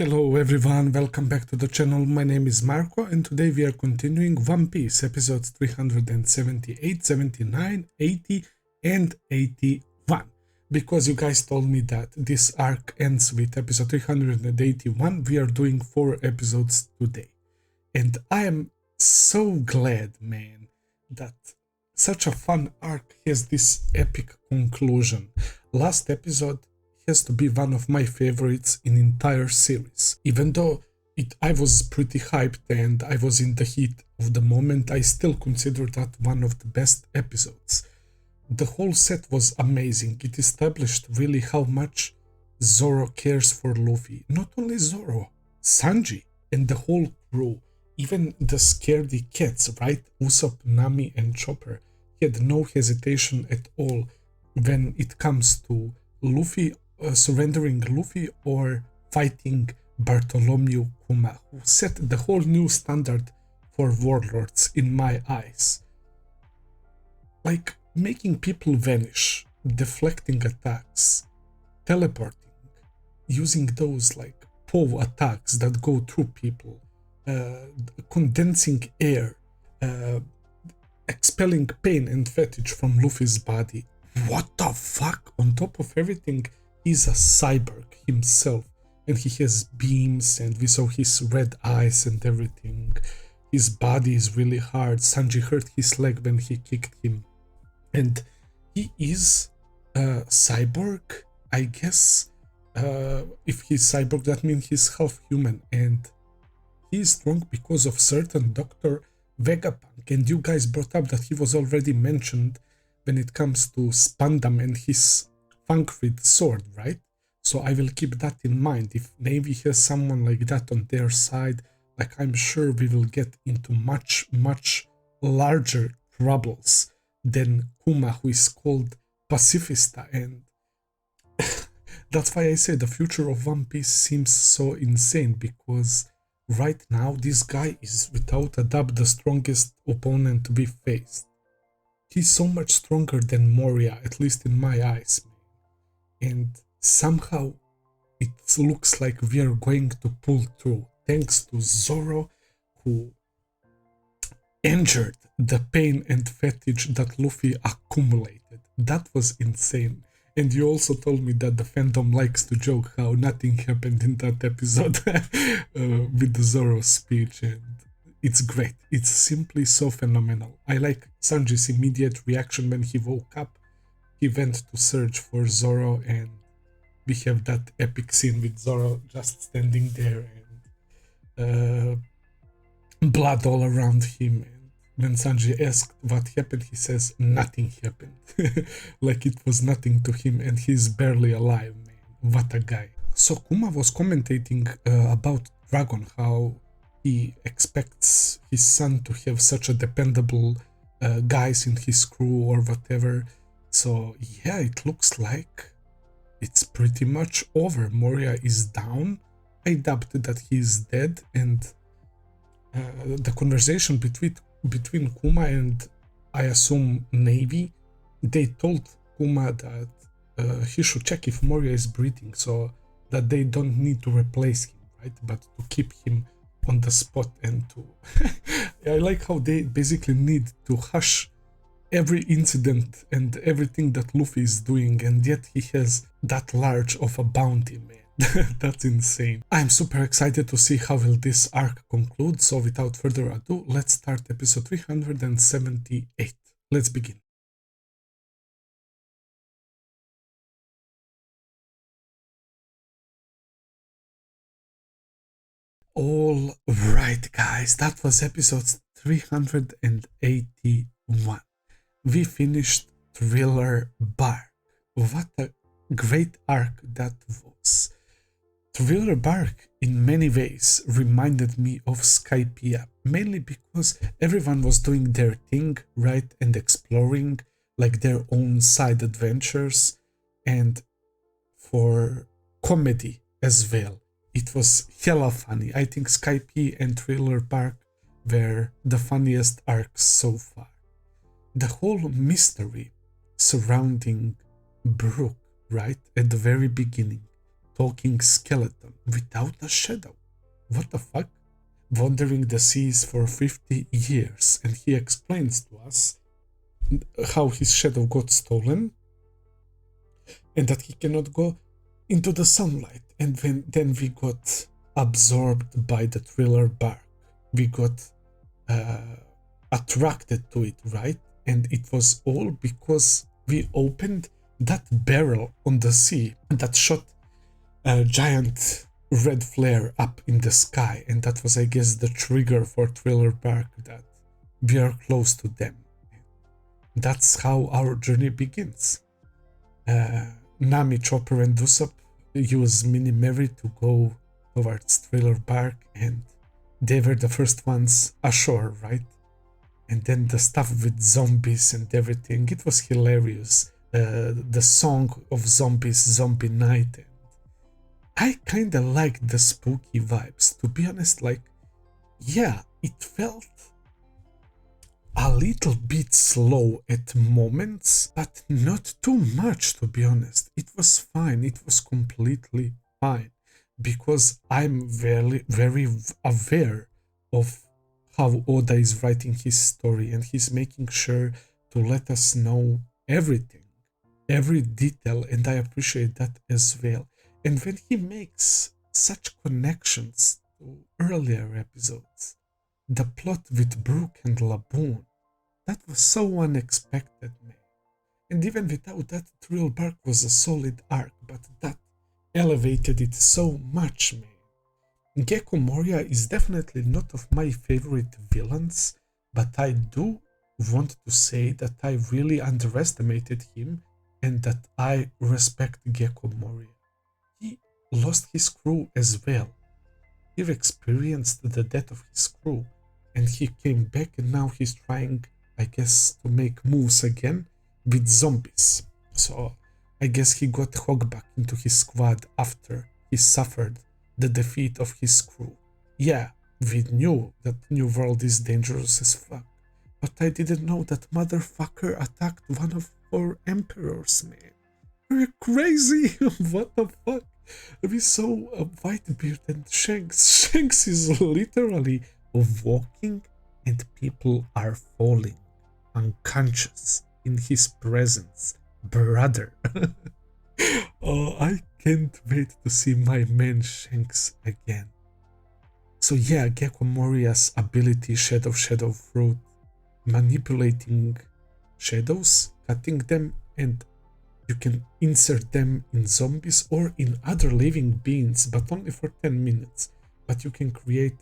Hello everyone, welcome back to the channel. My name is Marco and today we are continuing One Piece episodes 378, 79, 80 and 81. Because you guys told me that this arc ends with episode 381, we are doing 4 episodes today. And I am so glad, man, that such a fun arc has this epic conclusion. Last episode has to be one of my favorites in entire series. Even though I was pretty hyped and I was in the heat of the moment, I still consider that one of the best episodes. The whole set was amazing. It established really how much Zoro cares for Luffy. Not only Zoro, Sanji and the whole crew. Even the scaredy cats, right? Usopp, Nami and Chopper had no hesitation at all when it comes to Luffy surrendering Luffy or fighting Bartholomew Kuma, who set the whole new standard for warlords in my eyes. Like making people vanish, deflecting attacks, teleporting, using those like POW attacks that go through people, condensing air, expelling pain and fatigue from Luffy's body. What the fuck? On top of everything, he's a cyborg himself, and he has beams, and we saw his red eyes and everything. His body is really hard. Sanji hurt his leg when he kicked him. And he is a cyborg, I guess. If he's cyborg, that means he's half human, and he's strong because of certain Dr. Vegapunk. And you guys brought up that he was already mentioned when it comes to Spandam and his Funkrid sword, right? So I will keep that in mind. If Navy has someone like that on their side, like I'm sure we will get into much larger troubles than Kuma, who is called Pacifista. And that's why I say the future of One Piece seems so insane, because right now this guy is without a doubt the strongest opponent to be faced. He's so much stronger than Moria, at least in my eyes. And somehow it looks like we are going to pull through, thanks to Zoro, who injured the pain and fatigue that Luffy accumulated. That was insane. And you also told me that the fandom likes to joke how nothing happened in that episode with the Zoro speech, and it's great. It's simply so phenomenal. I like Sanji's immediate reaction when he woke up. He went to search for Zoro, and we have that epic scene with Zoro just standing there and blood all around him. And when Sanji asked what happened, he says nothing happened. Like it was nothing to him, and he's barely alive, man. What a guy. So Kuma was commentating about Dragon, how he expects his son to have such a dependable guys in his crew or whatever. So yeah, it looks like it's pretty much over. Moria is down. I doubt that he's dead, and the conversation between Kuma and I assume Navy, they told Kuma that he should check if Moria is breathing, so that they don't need to replace him, right? But to keep him on the spot and to I like how they basically need to hush every incident and everything that Luffy is doing, and yet he has that large of a bounty, man. That's insane. I'm super excited to see how will this arc conclude, so without further ado, let's start episode 378. Let's begin. All right, guys, that was episode 381. We finished Thriller Bark. What a great arc that was. Thriller Bark in many ways reminded me of Skypiea, mainly because everyone was doing their thing, right, and exploring like their own side adventures, and for comedy as well. It was hella funny. I think Skypiea and Thriller Bark were the funniest arcs so far. The whole mystery surrounding Brook, right, at the very beginning, talking skeleton without a shadow. What the fuck? Wandering the seas for 50 years, and he explains to us how his shadow got stolen and that he cannot go into the sunlight. And then we got absorbed by the thriller bark. We got attracted to it, right? And it was all because we opened that barrel on the sea that shot a giant red flare up in the sky. And that was, I guess, the trigger for thriller bark that we are close to them. That's how our journey begins. Nami, Chopper, and Usopp use Mini Mary to go towards Thriller Bark, and they were the first ones ashore, right? And then the stuff with zombies and everything, it was hilarious. The song of zombies, Zombie Night. And I kinda liked the spooky vibes, to be honest. Like, yeah, it felt a little bit slow at moments, but not too much, to be honest. It was fine. It was completely fine because I'm very aware of how Oda is writing his story, and he's making sure to let us know everything, every detail, and I appreciate that as well. And when he makes such connections to earlier episodes, the plot with Brook and Laboon, that was so unexpected, man. And even without that, Thrill Bark was a solid arc, but that elevated it so much, man. Gecko Moria is definitely not of my favorite villains, but I do want to say that I really underestimated him and that I respect Gecko Moria. He lost his crew as well. He experienced the death of his crew, and he came back, and now he's trying, I guess, to make moves again with zombies. So I guess he got Hogback into his squad after he suffered the defeat of his crew. Yeah, we knew that New World is dangerous as fuck, but I didn't know that motherfucker attacked one of our emperors, man. Are you crazy? What the fuck? We saw a Whitebeard and Shanks. Shanks is literally walking and people are falling unconscious in his presence. Brother. Oh, I can't wait to see my man Shanks again. So yeah, Gecko Moria's ability, Shadow Fruit, manipulating shadows, cutting them, and you can insert them in zombies or in other living beings, but only for 10 minutes. But you can create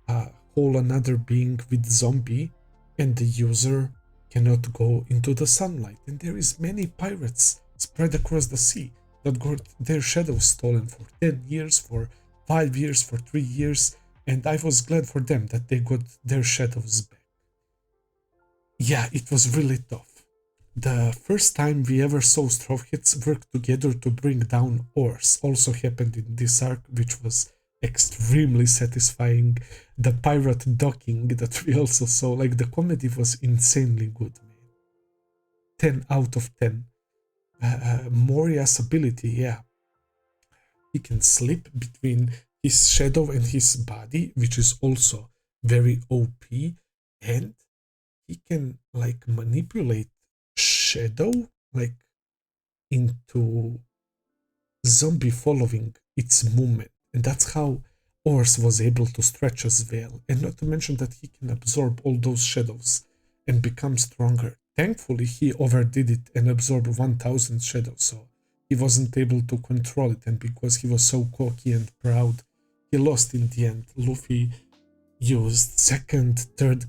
a whole another being with zombie, and the user cannot go into the sunlight. And there is many pirates spread across the sea that got their shadows stolen for 10 years, for 5 years, for 3 years, and I was glad for them that they got their shadows back. Yeah, it was really tough. The first time we ever saw Straw Hats work together to bring down Ors also happened in this arc, which was extremely satisfying. The pirate docking that we also saw, like, the comedy was insanely good, man. 10 out of 10. Moria's ability, yeah. He can slip between his shadow and his body, which is also very OP, and he can, like, manipulate shadow, like, into zombie following its movement, and that's how Ors was able to stretch as well, and not to mention that he can absorb all those shadows and become stronger. Thankfully, he overdid it and absorbed 1000 shadows, so he wasn't able to control it, and because he was so cocky and proud, he lost in the end. Luffy used second, third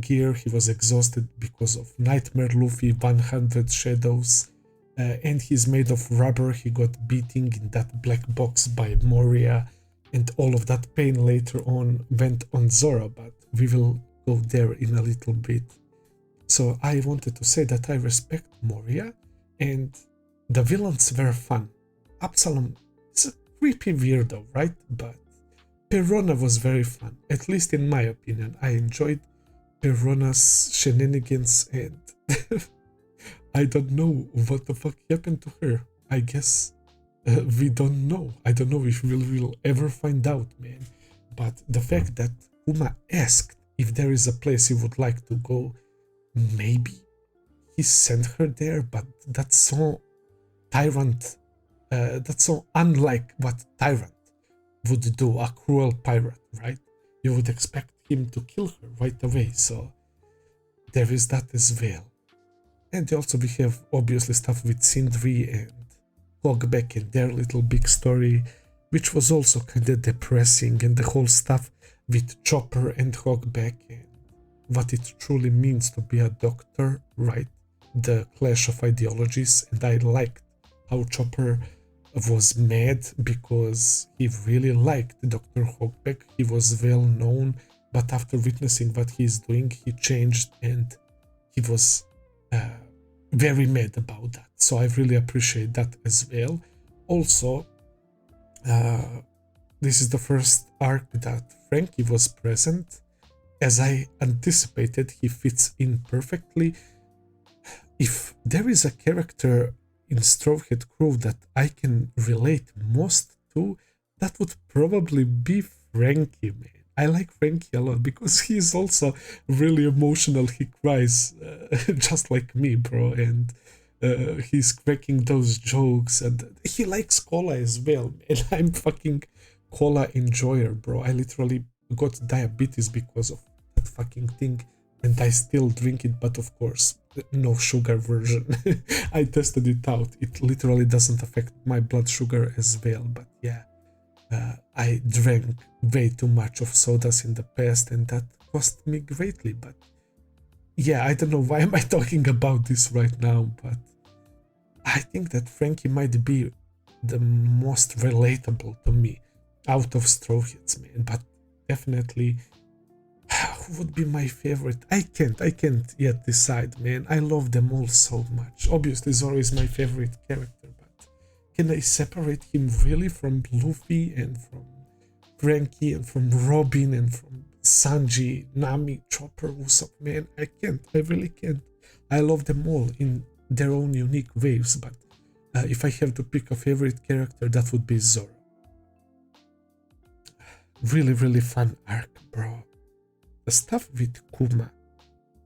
gear. He was exhausted because of Nightmare Luffy, 100 shadows, and he's made of rubber. He got beating in that black box by Moria, and all of that pain later on went on Zoro, but we will go there in a little bit. So I wanted to say that I respect Moria, and the villains were fun. Absalom is a creepy weirdo, right? But Perona was very fun, at least in my opinion. I enjoyed Perona's shenanigans, and I don't know what the fuck happened to her. I guess we don't know. I don't know if we will ever find out, man. But the fact that Kuma asked if there is a place he would like to go, maybe he sent her there, but that's so tyrant, that's so unlike what tyrant would do, a cruel pirate, right? You would expect him to kill her right away, so there is that as well. And also we have obviously stuff with Sindri and Hogback and their little big story, which was also kind of depressing, and the whole stuff with Chopper and Hogback and what it truly means to be a doctor, right? The clash of ideologies, and I liked how Chopper was mad because he really liked Dr. Hogback. He was well known, but after witnessing what he's doing, he changed and he was very mad about that. So I really appreciate that as well. Also, this is the first arc that Frankie was present. As I anticipated, he fits in perfectly. If there is a character in Straw Hat Crew that I can relate most to, that would probably be Frankie, man. I like Frankie a lot because he's also really emotional. He cries just like me, bro, and he's cracking those jokes, and he likes cola as well, man. I'm fucking cola enjoyer, bro. I literally got diabetes because of that fucking thing, and I still drink it, but of course, no sugar version. I tested it out. It literally doesn't affect my blood sugar as well, but yeah. I drank way too much of sodas in the past, and that cost me greatly. But yeah, I don't know why am I talking about this right now, but I think that Frankie might be the most relatable to me out of Straw Hats, man. But definitely, who would be my favorite? I can't yet decide, man. I love them all so much. Obviously, Zoro is my favorite character, but can I separate him really from Luffy and from Frankie and from Robin and from Sanji, Nami, Chopper, Usopp? Man, I can't. I really can't. I love them all in their own unique ways, but if I have to pick a favorite character, that would be Zoro. Really, really fun arc, bro. The stuff with Kuma.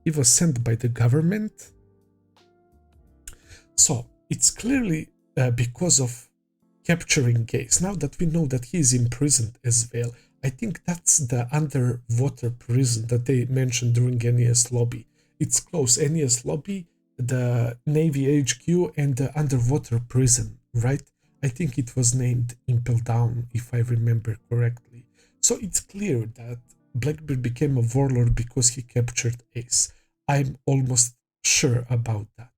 He was sent by the government. So, it's clearly because of capturing Gaze. Now that we know that he is imprisoned as well, I think that's the underwater prison that they mentioned during NES Lobby. It's close, NES Lobby, the Navy HQ, and the underwater prison, right? I think it was named Impel Down, if I remember correctly. So it's clear that Blackbeard became a warlord because he captured Ace. I'm almost sure about that.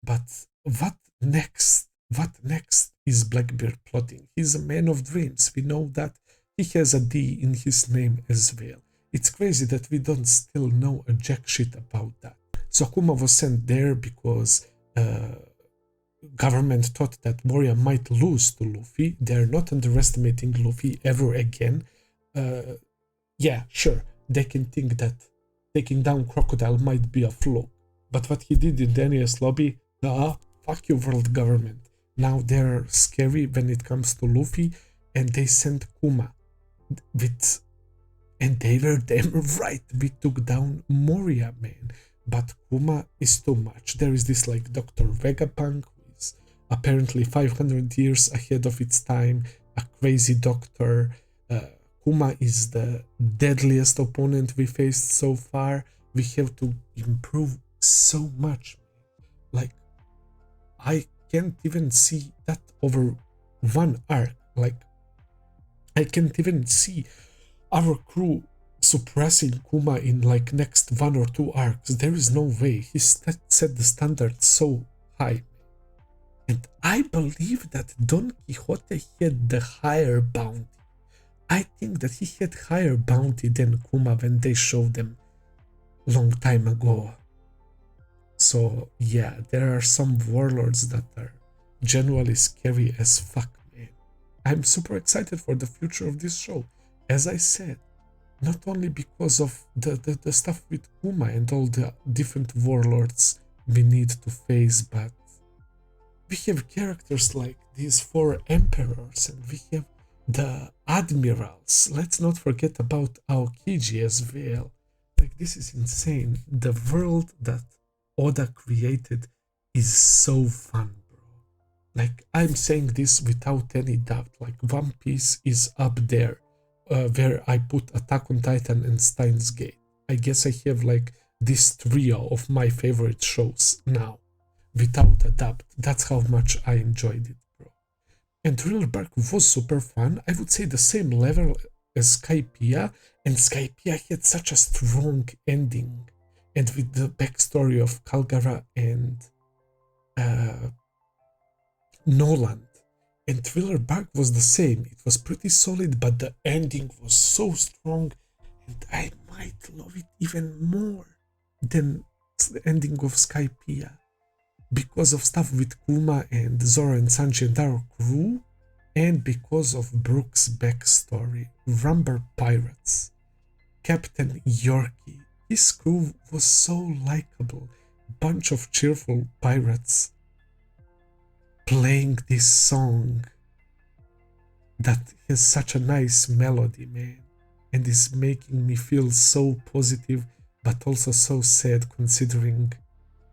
But what next? What next is Blackbeard plotting? He's a man of dreams. We know that he has a D in his name as well. It's crazy that we don't still know a jack shit about that. So Kuma was sent there because government thought that Moria might lose to Luffy. They're not underestimating Luffy ever again. Yeah, sure, they can think that taking down Crocodile might be a flaw. But what he did in the NES Lobby, fuck you, world government. Now they're scary when it comes to Luffy, and they sent Kuma with, and they were damn right. We took down Moria, man. But Kuma is too much. There is this like Dr. Vegapunk, who is apparently 500 years ahead of its time, a crazy doctor. Kuma is the deadliest opponent we faced so far. We have to improve so much. Like, I can't even see that over one arc. Like, I can't even see our crew suppressing Kuma in like next 1 or 2 arcs. There is no way. He set the standard so high. And I believe that Don Quixote had the higher bounty. I think that he had higher bounty than Kuma when they showed them long time ago. So yeah, there are some warlords that are genuinely scary as fuck, man. I'm super excited for the future of this show. As I said, not only because of the stuff with Kuma and all the different warlords we need to face, but we have characters like these four emperors, and we have the admirals. Let's not forget about Aokiji as well. Like, this is insane. The world that Oda created is so fun, bro. Like, I'm saying this without any doubt. Like, One Piece is up there, where I put Attack on Titan and Steins Gate. I guess I have like this trio of my favorite shows now, without a doubt. That's how much I enjoyed it, bro. And Thriller Bark was super fun. I would say the same level as Skypiea, and Skypiea had such a strong ending. And with the backstory of Kalgara and Noland. And Thriller Bark was the same. It was pretty solid, but the ending was so strong, and I might love it even more than the ending of Skypiea, because of stuff with Kuma and Zoro and Sanji and our crew, and because of Brook's backstory. Rumbar Pirates, Captain Yorkie, his crew was so likable. Bunch of cheerful pirates playing this song that has such a nice melody, man, and is making me feel so positive, but also so sad, considering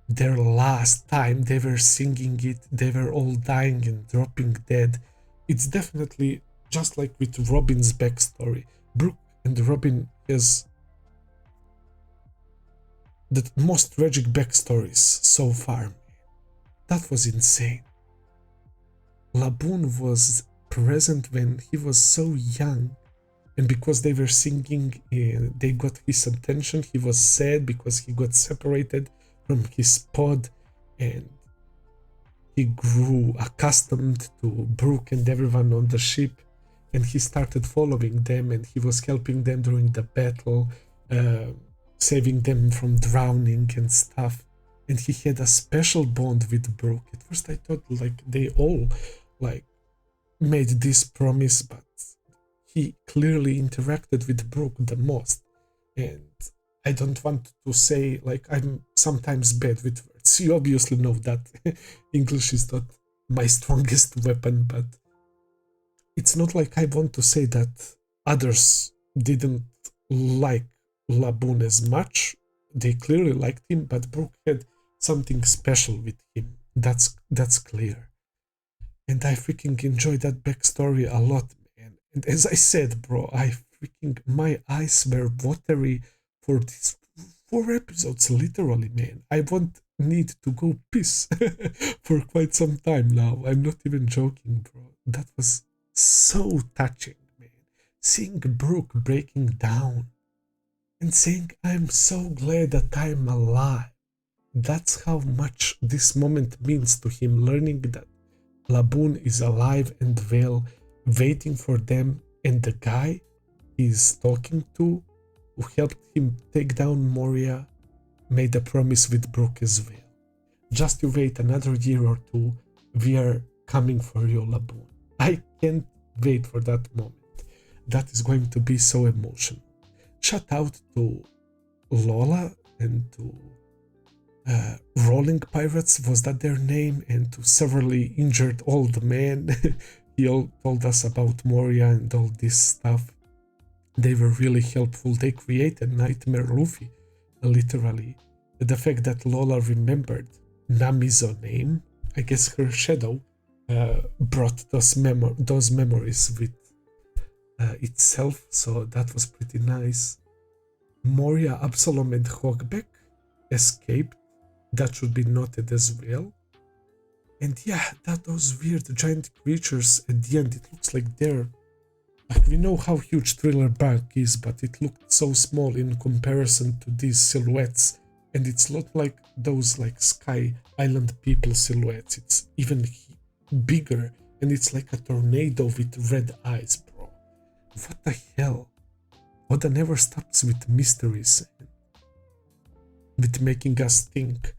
their last time they were singing it, they were all dying and dropping dead. It's definitely just like with Robin's backstory. Brook and Robin has the most tragic backstories so far. That was insane. Laboon was present when he was so young, and because they were singing, they got his attention. He was sad because he got separated from his pod, and he grew accustomed to Brook and everyone on the ship, and he started following them, and he was helping them during the battle, saving them from drowning and stuff. And he had a special bond with Brook. At first I thought like they all like made this promise, but he clearly interacted with Brook the most. And I don't want to say like I'm sometimes bad with words. You obviously know that English is not my strongest weapon, but it's not like I want to say that others didn't like Laboon as much. They clearly liked him, but Brook had something special with him. That's clear. And I freaking enjoyed that backstory a lot, man. And as I said, bro, my eyes were watery for these 4 episodes, literally, man. I won't need to go piss for quite some time now. I'm not even joking, bro. That was so touching, man. Seeing Brook breaking down and saying, I'm so glad that I'm alive. That's how much this moment means to him, learning that Laboon is alive and well, waiting for them, and the guy he's talking to, who helped him take down Moria, made a promise with Brook as well. Just you wait another year or two, we are coming for you, Laboon. I can't wait for that moment. That is going to be so emotional. Shout out to Lola and to Rolling Pirates, was that their name, and to severely injured old man. He all told us about Moria and all this stuff. They were really helpful. They created Nightmare Luffy, literally. The fact that Lola remembered Nami's name, I guess her shadow brought those memories with itself, so that was pretty nice. Moria, Absalom, and Hogback escaped. That should be noted as well. And yeah, those weird giant creatures at the end, it looks like they're... Like, we know how huge Thriller Bark is, but it looked so small in comparison to these silhouettes. And it's not like those like Sky Island people silhouettes. It's even bigger, and it's like a tornado with red eyes, bro. What the hell? Oda never stops with mysteries, with making us think,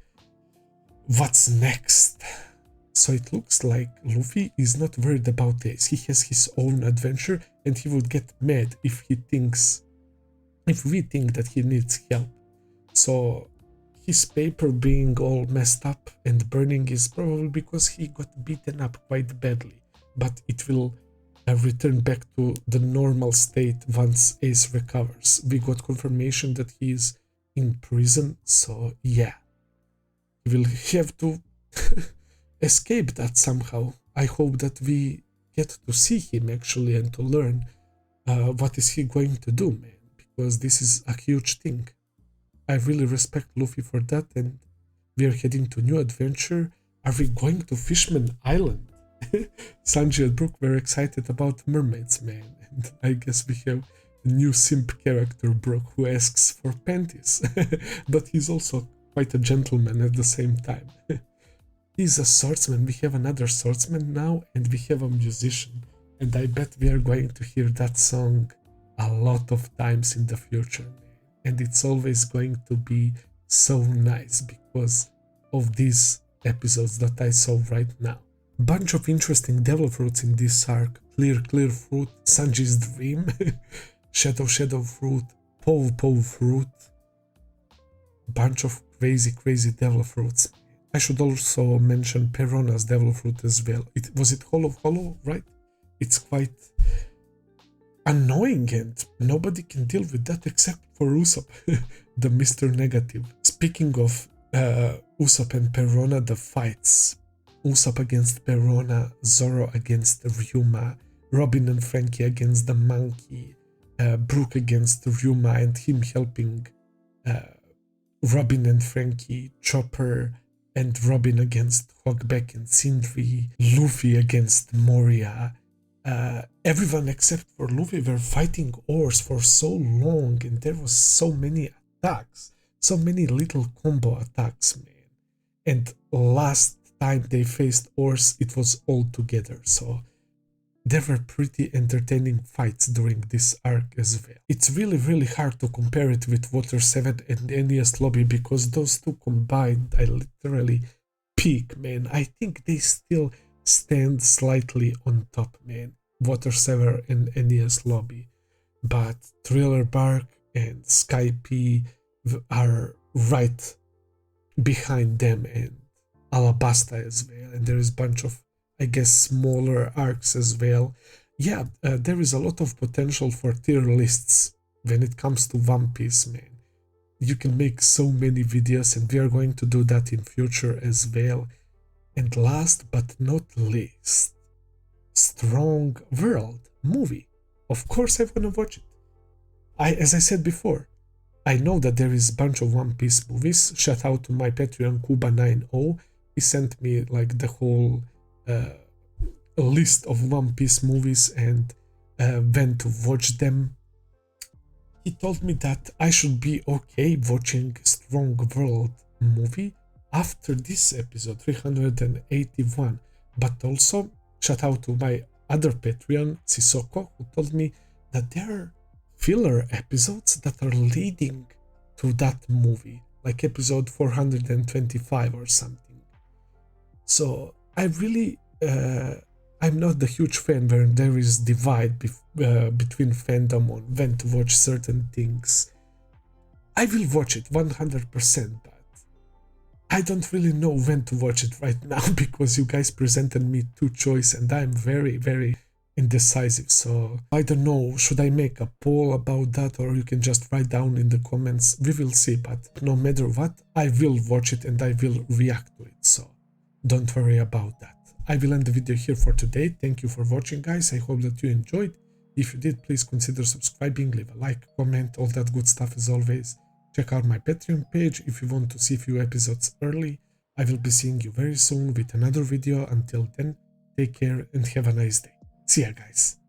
what's next? So it looks like Luffy is not worried about this. He has his own adventure, and he would get mad if we think that he needs help. So his paper being all messed up and burning is probably because he got beaten up quite badly, but it will return back to the normal state once Ace recovers. We got confirmation that he is in prison, so yeah, he will have to escape that somehow. I hope that we get to see him actually and to learn what is he going to do, man, because this is a huge thing. I really respect Luffy for that, and we are heading to new adventure. Are we going to Fishman Island? Sanji and Brook were excited about mermaids, man, and I guess we have a new simp character, Brook, who asks for panties, but he's also quite a gentleman at the same time. He's a swordsman, we have another swordsman now, and we have a musician, and I bet we are going to hear that song a lot of times in the future, man. And it's always going to be so nice because of these episodes that I saw right now. Bunch of interesting devil fruits in this arc. Clear fruit, Sanji's dream, shadow fruit, Pow fruit. Bunch of crazy devil fruits. I should also mention Perona's devil fruit as well. Was it hollow, right? It's quite annoying and nobody can deal with that except for Usopp, the Mr. Negative. Speaking of Usopp and Perona, the fights. Usopp against Perona, Zoro against Ryuma, Robin and Frankie against the monkey, Brook against Ryuma and him helping Robin and Frankie, Chopper and Robin against Hogback and Sindri, Luffy against Moria. Everyone except for Luffy were fighting oars for so long, and there was so many attacks, so many little combo attacks, man. And last time they faced oars, it was all together, so there were pretty entertaining fights during this arc as well. It's really hard to compare it with Water 7 and NES Lobby because those two combined, I literally peak, man. I think they still stand slightly on top, man. Water 7 and NES Lobby, but Thriller Bark and Sky P are right behind them, and Alabasta as well, and there is a bunch of, I guess, smaller arcs as well. Yeah, there is a lot of potential for tier lists when it comes to One Piece, man. You can make so many videos, and we are going to do that in future as well. And last but not least, Strong World movie. Of course I want to watch it. As I said before, I know that there is a bunch of One Piece movies. Shout out to my Patreon Kuba90. He sent me like the whole list of One Piece movies and when to watch them. He told me that I should be okay watching Strong World movie after this episode 381, but also shout out to my other Patreon Sissoko, who told me that there are filler episodes that are leading to that movie, like episode 425 or something. So I really I'm not the huge fan where there is divide between fandom on when to watch certain things. I will watch it 100%, but I don't really know when to watch it right now because you guys presented me two choices and I'm very indecisive. So I don't know, should I make a poll about that or you can just write down in the comments? We will see, but no matter what, I will watch it and I will react to it. So don't worry about that. I will end the video here for today. Thank you for watching, guys. I hope that you enjoyed. If you did, please consider subscribing, leave a like, comment, all that good stuff as always. Check out my Patreon page if you want to see a few episodes early. I will be seeing you very soon with another video. Until then, take care and have a nice day. See ya, guys.